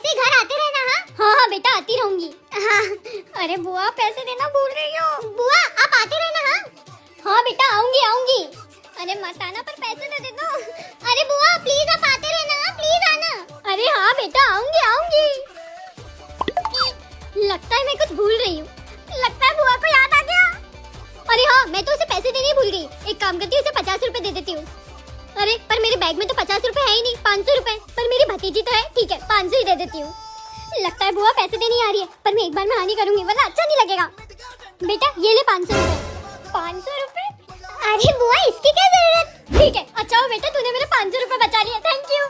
ऐसे घर आते रहना। हाँ हाँ बेटा आती रहूंगी। हाँ। अरे बुआ पैसे देना भूल रही हो। बुआ आप आते रहना। हाँ बेटा आऊंगी आऊंगी। अरे मत आना पर पैसे तो दे दो। अरे बुआ प्लीज आप आते रहना, प्लीज आना। अरे हाँ बेटा आऊंगी आऊंगी। लगता है मैं कुछ भूल रही हूँ। लगता है बुआ को याद आ गया। अरे हाँ मैं तो उसे पैसे देने ही भूल गई। एक काम करती हूँ उसे 50 रुपए दे देती हूँ। अरे पर मेरे बैग में तो 50 रुपए है ही नहीं, 500 रुपए। पर मेरी भतीजी तो है, ठीक है 500 ही दे देती हूँ। लगता है बुआ पैसे देने आ रही है, पर मैं एक बार में हाँ नहीं करूंगी वरना अच्छा नहीं लगेगा। बेटा ये ले 500 रुपए। 500 रुपए? अरे बुआ इसकी क्या जरूरत। ठीक है अच्छा हो बेटा तूने मेरे 500 रुपए बचा लिए, थैंक यू।